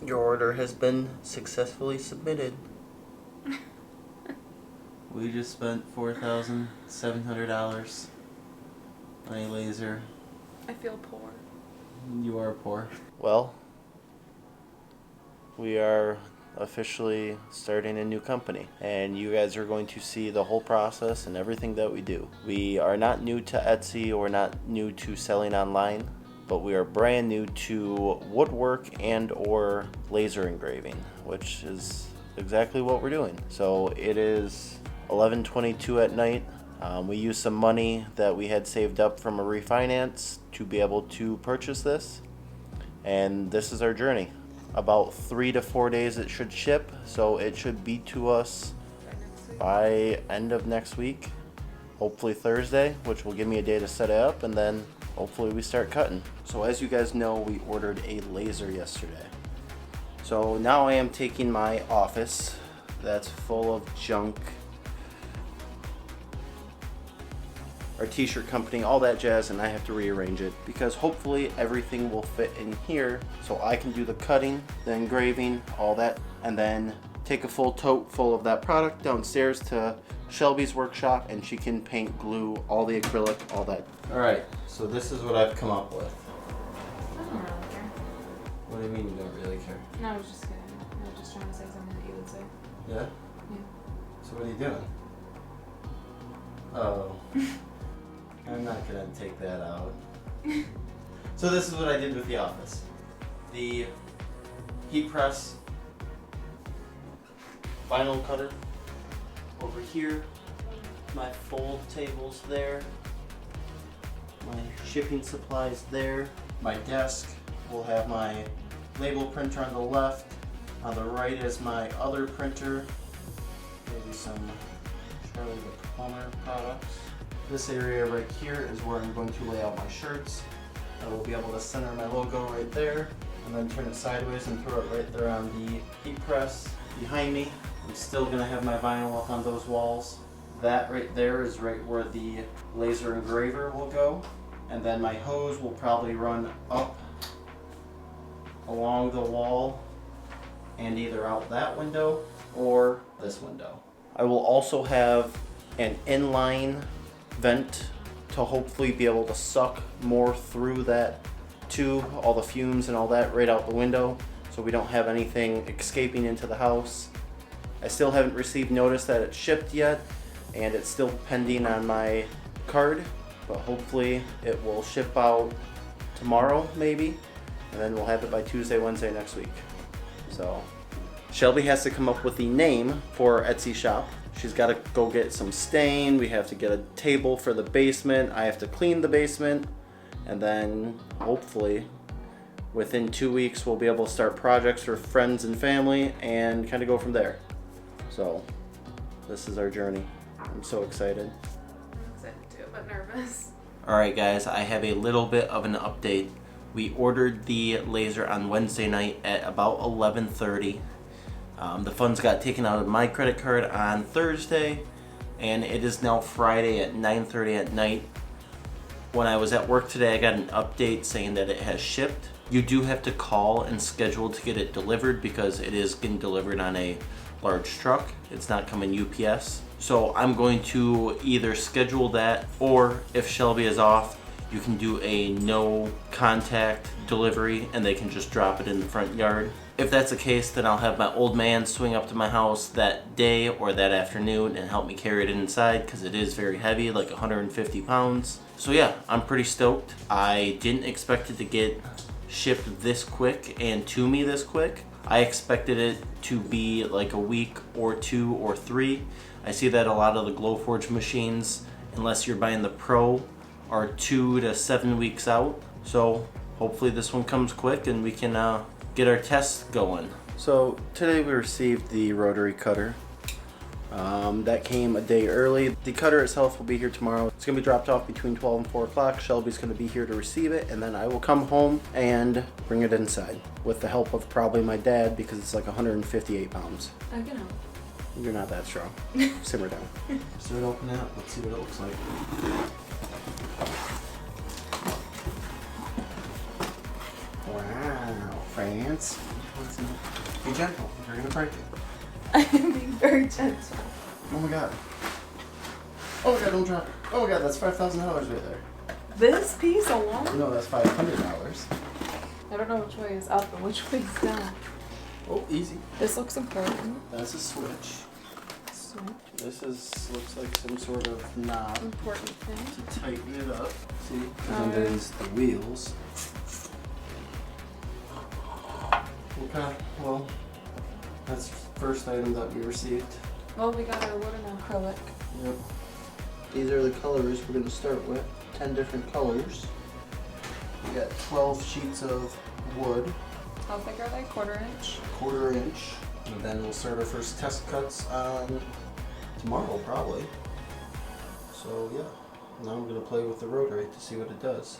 Your order has been successfully submitted. We just spent $4,700 on a laser. I feel poor. You are poor. Well, we are officially starting a new company, and you guys are going to see the whole process and everything that we do. We are not new to Etsy or not new to selling online, but we are brand new to woodwork and or laser engraving, which is exactly what we're doing. So it is 11:22 at night. We used some money that we had saved up from a refinance to be able to purchase this, and this is our journey. About 3 to 4 days it should ship, so it should be to us by end of next week, hopefully Thursday, which will give me a day to set it up, and then hopefully we start cutting. So as you guys know, we ordered a laser yesterday. So now I am taking my office that's full of junk, our t-shirt company, all that jazz, and I have to rearrange it because hopefully everything will fit in here so I can do the cutting, the engraving, all that, and then take a full tote full of that product downstairs to Shelby's workshop, and she can paint, glue, all the acrylic, all that. Alright, so this is what I've come up with. I don't really care. What do you mean you don't really care? No, I was just kidding. I was just trying to say something that you would say. Yeah? Yeah. So what are you doing? Oh. I'm not gonna take that out. So this is what I did with the office. The heat press, vinyl cutter over here, my fold tables there, my shipping supplies there, my desk will have my label printer on the left, on the right is my other printer, maybe some Charlie the Plumber products. This area right here is where I'm going to lay out my shirts. I will be able to center my logo right there and then turn it sideways and throw it right there on the heat press behind me. I'm still going to have my vinyl up on those walls. That right there is right where the laser engraver will go. And then my hose will probably run up along the wall and either out that window or this window. I will also have an inline vent to hopefully be able to suck more through that tube, all the fumes and all that right out the window, so we don't have anything escaping into the house. I still haven't received notice that it's shipped yet, and it's still pending on my card, but hopefully it will ship out tomorrow maybe, and then we'll have it by Tuesday, Wednesday next week. So Shelby has to come up with the name for our Etsy shop. She's got to go get some stain, we have to get a table for the basement, I have to clean the basement, and then hopefully within 2 weeks we'll be able to start projects for friends and family and kind of go from there. So this is our journey. I'm so excited. I'm excited too, but nervous. Alright guys, I have a little bit of an update. We ordered the laser on Wednesday night at about 11:30. The funds got taken out of my credit card on Thursday, and it is now Friday at 9:30 at night. When I was at work today, I got an update saying that it has shipped. You do have to call and schedule to get it delivered because it is getting delivered on a large truck. It's not coming UPS. So I'm going to either schedule that, or if Shelby is off, you can do a no contact delivery and they can just drop it in the front yard. If that's the case, then I'll have my old man swing up to my house that day or that afternoon and help me carry it inside because it is very heavy, like 150 pounds. So yeah, I'm pretty stoked. I didn't expect it to get shipped this quick and to me this quick. I expected it to be like a week or 2 or 3. I see that a lot of the Glowforge machines, unless you're buying the Pro, are 2 to 7 weeks out. So hopefully this one comes quick and we can get our tests going. So today we received the rotary cutter. That came a day early. The cutter itself will be here tomorrow. It's going to be dropped off between 12 and 4 o'clock. Shelby's going to be here to receive it, and then I will come home and bring it inside with the help of probably my dad because it's like 158 pounds. I can help. You're not that strong. Simmer down. So it open it up. Let's see what it looks like. Wow, fancy. What's in the Be gentle. You're gonna break it. I am being very gentle. Oh my god. Oh my god, don't drop it. Oh my god, that's $5,000 right there. This piece alone? No, that's $500. I don't know which way is up and which way is down. Oh, easy. This looks important. That's a switch. So, This looks like some sort of knob important thing. to tighten it up. See? Oh, And yeah. there's the wheels. Okay, well, that's first item that we received. Well, we got our wood and acrylic. Yep. These are the colors we're going to start with. 10 different colors. We got 12 sheets of wood, How thick are they? 1/4 inch? 1/4 inch. And then we'll start our first test cuts on tomorrow, probably. So yeah, now I'm going to play with the rotary to see what it does.